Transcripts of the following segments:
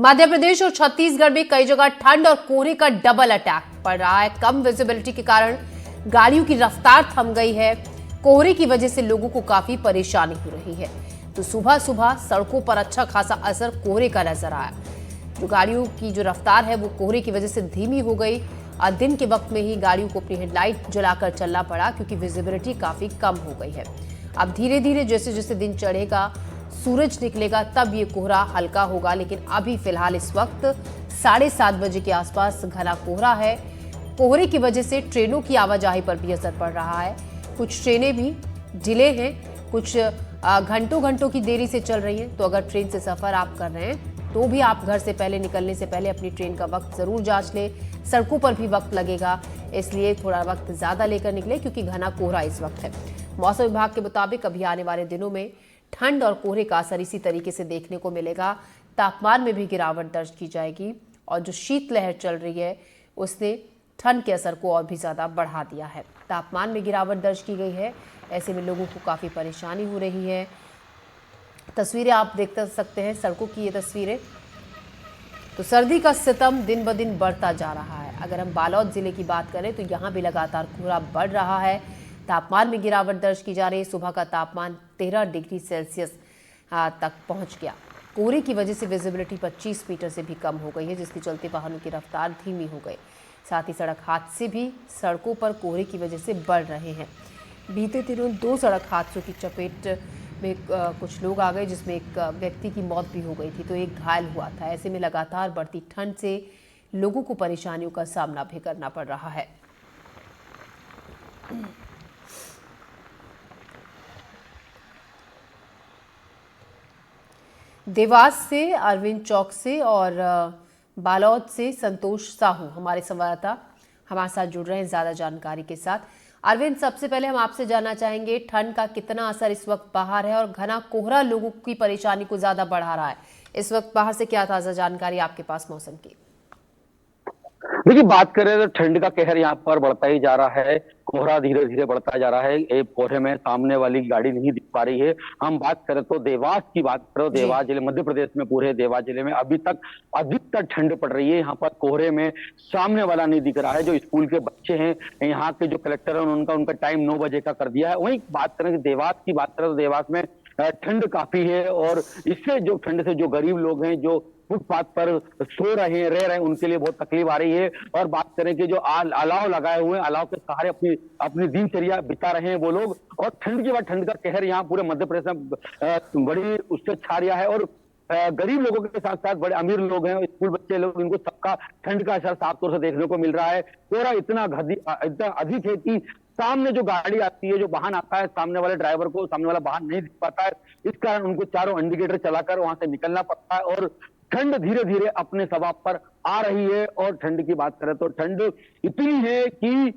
मध्य प्रदेश और छत्तीसगढ़ में कई जगह ठंड और कोहरे का डबल अटैक पड़ रहा है। कम विजिबिलिटी के कारण गाड़ियों की रफ्तार थम गई है। कोहरे की वजह से लोगों को काफी परेशानी हो रही है। तो सुबह सुबह सड़कों पर अच्छा खासा असर कोहरे का नजर आया। जो गाड़ियों की जो रफ्तार है वो कोहरे की वजह से धीमी हो गई। दिन के वक्त में ही गाड़ियों को अपनी हेडलाइट जलाकर चलना पड़ा क्योंकि विजिबिलिटी काफी कम हो गई है। अब धीरे धीरे जैसे जैसे दिन चढ़ेगा, सूरज निकलेगा, तब ये कोहरा हल्का होगा। लेकिन अभी फिलहाल इस वक्त 7:30 बजे के आसपास घना कोहरा है। कोहरे की वजह से ट्रेनों की आवाजाही पर भी असर पड़ रहा है। कुछ ट्रेनें भी डिले हैं, कुछ घंटों घंटों की देरी से चल रही हैं। तो अगर ट्रेन से सफर आप कर रहे हैं तो भी आप घर से पहले निकलने से पहले अपनी ट्रेन का वक्त जरूर जांच लें। सड़कों पर भी वक्त लगेगा, इसलिए थोड़ा वक्त ज्यादा लेकर निकले क्योंकि घना कोहरा इस वक्त है। मौसम विभाग के मुताबिक अभी आने वाले दिनों में ठंड और कोहरे का असर इसी तरीके से देखने को मिलेगा। तापमान में भी गिरावट दर्ज की जाएगी और जो शीतलहर चल रही है उसने ठंड के असर को और भी ज्यादा बढ़ा दिया है। तापमान में गिरावट दर्ज की गई है, ऐसे में लोगों को काफी परेशानी हो रही है। तस्वीरें आप देख सकते हैं, सड़कों की ये तस्वीरें। तो सर्दी का सितम दिन ब दिन बढ़ता जा रहा है। अगर हम बालोद जिले की बात करें तो यहाँ भी लगातार कोहरा बढ़ रहा है। तापमान में गिरावट दर्ज की जा रही है। सुबह का तापमान 13 डिग्री सेल्सियस तक पहुंच गया। कोहरे की वजह से विजिबिलिटी 25 मीटर से भी कम हो गई है, जिसके चलते वाहनों की रफ्तार धीमी हो गई। साथ ही सड़क हादसे भी सड़कों पर कोहरे की वजह से बढ़ रहे हैं। बीते दिनों 2 सड़क हादसों की चपेट में कुछ लोग आ गए, जिसमें एक व्यक्ति की मौत भी हो गई थी तो एक घायल हुआ था। ऐसे में लगातार बढ़ती ठंड से लोगों को परेशानियों का सामना भी करना पड़ रहा है। देवास से, अरविंद चौक से और बालोद से संतोष साहू हमारे संवाददाता हमारे साथ जुड़ रहे हैं ज्यादा जानकारी के साथ। अरविंद, सबसे पहले हम आपसे जानना चाहेंगे ठंड का कितना असर इस वक्त बाहर है और घना कोहरा लोगों की परेशानी को ज्यादा बढ़ा रहा है। इस वक्त बाहर से क्या ताजा जानकारी आपके पास मौसम की? देखिए, बात करें तो ठंड का कहर यहाँ पर बढ़ता ही जा रहा है। कोहरा धीरे धीरे बढ़ता जा रहा है। एक कोहरे में सामने वाली गाड़ी नहीं दिख पा रही है। हम बात करें तो देवास की बात करो, देवास जिले मध्य प्रदेश में, पूरे देवास जिले में अभी तक अधिकतर ठंड पड़ रही है। यहाँ पर कोहरे में सामने वाला नहीं दिख रहा है। जो स्कूल के बच्चे हैं, यहाँ के जो कलेक्टर है, उनका टाइम 9 बजे का कर दिया है। वहीं बात करें देवास की बात करें तो देवास में ठंड काफी है और इससे जो ठंड से जो गरीब लोग हैं, जो फुटपाथ पर सो रहे हैं, रह रहे हैं, उनके लिए बहुत तकलीफ आ रही है। और बात करें कि जो अलाव लगाए हुए हैं, अलाव के सहारे अपनी अपनी दिनचर्या बिता रहे हैं वो लोग। और ठंड के बाद ठंड का कहर यहाँ पूरे मध्य प्रदेश में बड़ी उससे छा रहा है। और गरीब लोगों के साथ साथ बड़े अमीर लोग हैं, स्कूल बच्चे लोग, इनको सबका ठंड का असर साफ तौर से देखने को मिल रहा है। कोहरा इतना अधिक है कि सामने जो गाड़ी आती है, जो वाहन आता है, सामने वाले ड्राइवर को सामने वाला वाहन नहीं दिख पाता है। इस कारण उनको चारों इंडिकेटर चलाकर वहां से निकलना पड़ता है और ठंड धीरे धीरे अपने स्वभाव पर आ रही है। और ठंड की बात करें तो ठंड इतनी है कि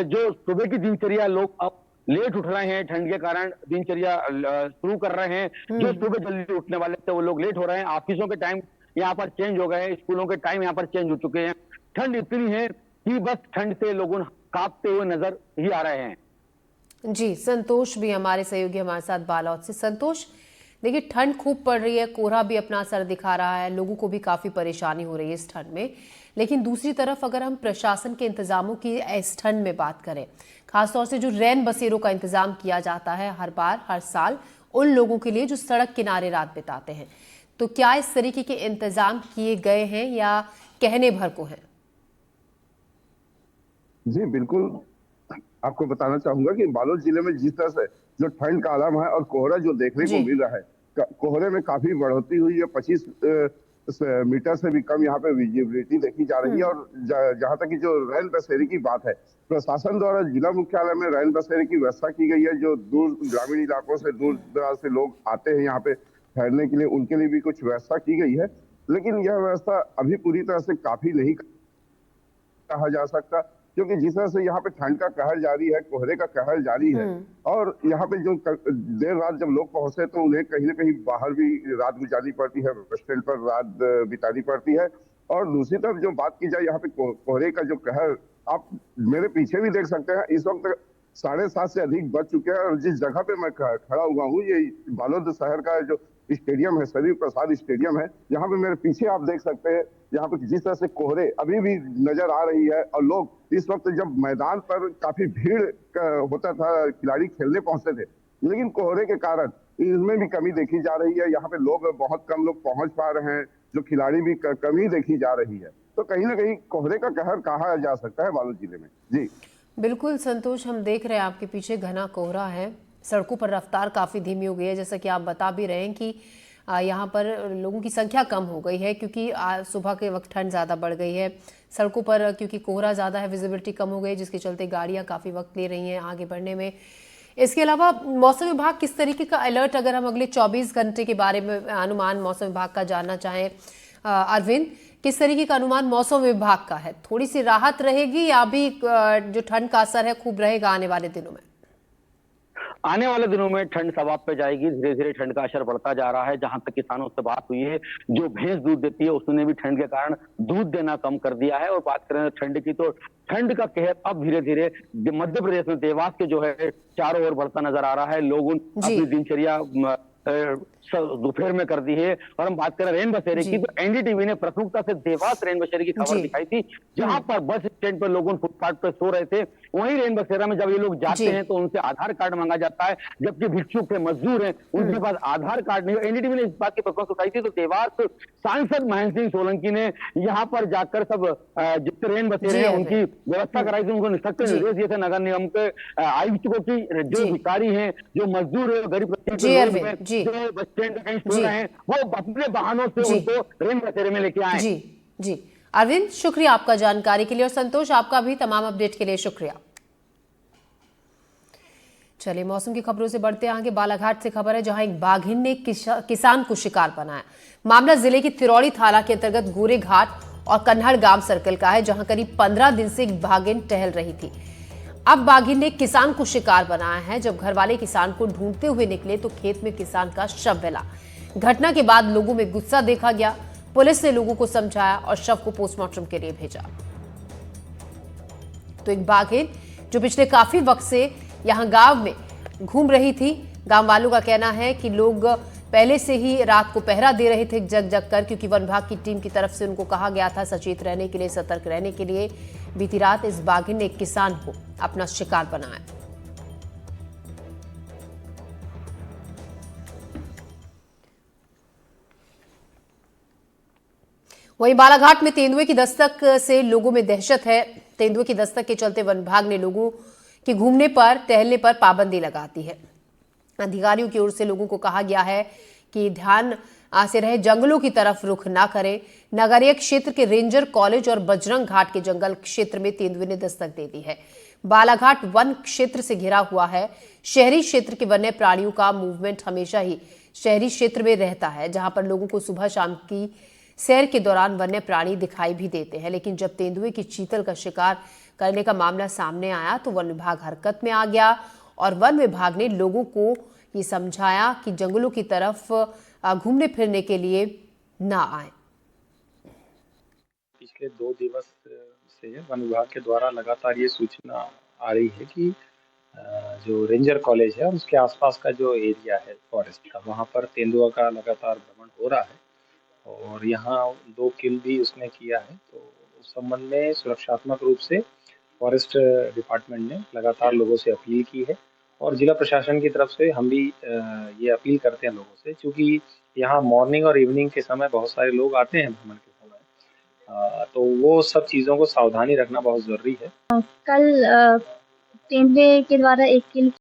जो सुबह की दिनचर्या, लोग अब लेट उठ रहे हैं, ठंड के कारण दिनचर्या शुरू कर रहे हैं। जो सुबह जल्दी उठने वाले थे वो लोग लेट हो रहे हैं। ऑफिसों के टाइम यहाँ पर चेंज हो गए हैं, स्कूलों के टाइम यहाँ पर चेंज हो चुके हैं। ठंड इतनी है कि बस ठंड से लोग कांपते हुए नजर ही आ रहे हैं। जी, संतोष भी हमारे सहयोगी हमारे साथ बालोद से। संतोष, देखिए ठंड खूब पड़ रही है, कोहरा भी अपना असर दिखा रहा है, लोगों को भी काफी परेशानी हो रही है इस ठंड में। लेकिन दूसरी तरफ अगर हम प्रशासन के इंतजामों की इस ठंड में बात करें, खासतौर से जो रैन बसेरों का इंतजाम किया जाता है हर बार हर साल उन लोगों के लिए जो सड़क किनारे रात बिताते हैं, तो क्या इस तरीके के इंतजाम किए गए हैं या कहने भर को है? जी बिल्कुल, आपको बताना चाहूंगा कि बालोद जिले में जिस तरह से जो ठंड का आलम है और कोहरा जो देखने को मिल रहा है, कोहरे में काफी बढ़ोतरी हुई है। 25 मीटर से भी कम यहाँ पे विजिबिलिटी देखी जा रही है। और जहाँ तक कि जो रैन बसेरे की बात है, प्रशासन द्वारा जिला मुख्यालय में रैन बसेरे की व्यवस्था की गई है। जो दूर ग्रामीण इलाकों से, दूर दराज से लोग आते हैं यहाँ पे ठहरने के लिए, उनके लिए भी कुछ व्यवस्था की गई है। लेकिन यह व्यवस्था अभी पूरी तरह से काफी नहीं कहा जा सकता, क्योंकि जिस तरह से यहाँ पे ठंड का कहर जारी है, कोहरे का कहर जारी है। और यहाँ पे जो देर रात जब लोग पहुंचे तो उन्हें कहीं ना कहीं बाहर भी रात गुजारनी पड़ती है, बस स्टैंड पर रात बितानी पड़ती है। और दूसरी तरफ जो बात की जाए यहाँ पे कोहरे का जो कहर, आप मेरे पीछे भी देख सकते हैं, इस वक्त 7:30 से अधिक बज चुके हैं। और जिस जगह पे मैं खड़ा हुआ हूँ, ये बालोद शहर का जो स्टेडियम है, शरीफ प्रसाद स्टेडियम है, जहाँ पे मेरे पीछे आप देख सकते हैं, यहाँ पे जिस तरह से कोहरे अभी भी नजर आ रही है। और लोग इस वक्त जब मैदान पर काफी भीड़ होता था, खिलाड़ी खेलने पहुंचते थे, लेकिन कोहरे के कारण इसमें भी कमी देखी जा रही है। यहाँ पे लोग बहुत कम लोग पहुंच पा रहे हैं, जो खिलाड़ी भी कमी देखी जा रही है। तो कहीं ना कहीं कोहरे का कहर कहा जा सकता है बालोद जिले में। जी बिल्कुल संतोष, हम देख रहे हैं आपके पीछे घना कोहरा है, सड़कों पर रफ्तार काफ़ी धीमी हो गई है, जैसा कि आप बता भी रहे हैं कि यहाँ पर लोगों की संख्या कम हो गई है क्योंकि सुबह के वक्त ठंड ज़्यादा बढ़ गई है। सड़कों पर क्योंकि कोहरा ज़्यादा है, विजिबिलिटी कम हो गई, जिसके चलते गाड़ियाँ काफ़ी वक्त ले रही हैं आगे बढ़ने में। इसके अलावा मौसम विभाग किस तरीके का अलर्ट, अगर हम अगले 24 घंटे के बारे में अनुमान मौसम विभाग का जानना चाहें अरविंद, किस तरीके का अनुमान मौसम विभाग का है? थोड़ी सी राहत रहेगी या अभी जो ठंड का असर है खूब रहेगा आने वाले दिनों में? आने वाले दिनों में ठंड सवाब पे जाएगी, धीरे धीरे ठंड का असर बढ़ता जा रहा है। जहां तक किसानों से बात हुई है, जो भैंस दूध देती है उसने भी ठंड के कारण दूध देना कम कर दिया है। और बात करें ठंड की, तो ठंड का कहर अब धीरे धीरे मध्य प्रदेश में देवास के जो है चारों ओर बढ़ता नजर आ रहा है। लोग अपनी दिनचर्या दोपहर में कर दी है। और हम बात करें रेन बसेरे की, तो एनडीटीवी ने प्रमुखता से देवास रेन बसेरे की खबर दिखाई थी, जहां पर बस स्टैंड पर लोग फुटपाथ पर सो रहे थे। वहीं रेन बसेरा में जब ये लोग जाते हैं तो उनसे आधार कार्ड मांगा जाता है, जबकि भिक्षुक के मजदूर हैं उनके पास आधार कार्ड नहीं। एनडीटीवी ने इस बात की प्रशंसा उठाई थी, तो देवास सांसद महेंद्र सिंह सोलंकी ने यहाँ पर जाकर सब जितने रेन बसेरे हैं उनकी व्यवस्था कराई थी, उनको सख्त निर्देश दिए थे नगर निगम के आयुक्त को कि जो भिखारी हैं, जो मजदूर है, गरीब जो बस स्टैंड कहीं सो रहे हैं, वो अपने वाहनों से उनको रेन बसेरे में लेके आए। जी अरविंद, शुक्रिया आपका जानकारी के लिए, और संतोष आपका भी तमाम अपडेट के लिए शुक्रिया। चलिए मौसम की खबरों से बढ़ते हैं आगे। बालाघाट से खबर है, जहां एक बाघिन ने किसान को शिकार बनाया। मामला जिले की तिरौड़ी थाना के अंतर्गत गोरे घाट और कन्हड़ गांव सर्कल का है, जहां करीब 15 दिन से एक बाघिन टहल रही थी। अब बाघिन ने किसान को शिकार बनाया है। जब घर वाले किसान को ढूंढते हुए निकले तो खेत में किसान का शव मिला। घटना के बाद लोगों में गुस्सा देखा गया। पुलिस ने लोगों को समझाया और शव को पोस्टमार्टम के लिए भेजा। तो एक बाघिन जो पिछले काफी वक्त से यहां गांव में घूम रही थी। गांव वालों का कहना है कि लोग पहले से ही रात को पहरा दे रहे थे जग जग कर, क्योंकि वन विभाग की टीम की तरफ से उनको कहा गया था सचेत रहने के लिए, सतर्क रहने के लिए। बीती रात इस बाघिन ने एक किसान को अपना शिकार बनाया। वहीं बालाघाट में तेंदुए की दस्तक से लोगों में दहशत है। तेंदुए की दस्तक के चलते वन विभाग ने लोगों के घूमने पर, टहलने पर पाबंदी लगाती है। अधिकारियों की ओर से लोगों को कहा गया है कि ध्यान से रहे, जंगलों की तरफ रुख ना करें। नगरीय क्षेत्र के रेंजर कॉलेज और बजरंग घाट के जंगल क्षेत्र में तेंदुए ने दस्तक दे दी है। बालाघाट वन क्षेत्र से घिरा हुआ है। शहरी क्षेत्र के वन्य प्राणियों का मूवमेंट हमेशा ही शहरी क्षेत्र में रहता है, जहां पर लोगों को सुबह शाम की सैर के दौरान वन्य प्राणी दिखाई भी देते हैं। लेकिन जब तेंदुए की चीतल का शिकार करने का मामला सामने आया तो वन विभाग हरकत में आ गया और वन विभाग ने लोगों को ये समझाया कि जंगलों की तरफ घूमने फिरने के लिए ना आए। पिछले 2 दिवस से वन विभाग के द्वारा लगातार ये सूचना आ रही है कि जो रेंजर कॉलेज है उसके आसपास का जो एरिया है फॉरेस्ट का, वहाँ पर तेंदुआ का लगातार भ्रमण हो रहा है और यहाँ 2 किल भी उसने किया है। तो उस संबंध में सुरक्षात्मक रूप से फॉरेस्ट डिपार्टमेंट ने लगातार लोगों से अपील की है और जिला प्रशासन की तरफ से हम भी ये अपील करते हैं लोगों से, क्योंकि यहाँ मॉर्निंग और इवनिंग के समय बहुत सारे लोग आते हैं भ्रमण के समय, तो वो सब चीज़ों को सावधानी रखना बहुत ज़रूरी है। कल तेंदुए के द्वारा 1 किल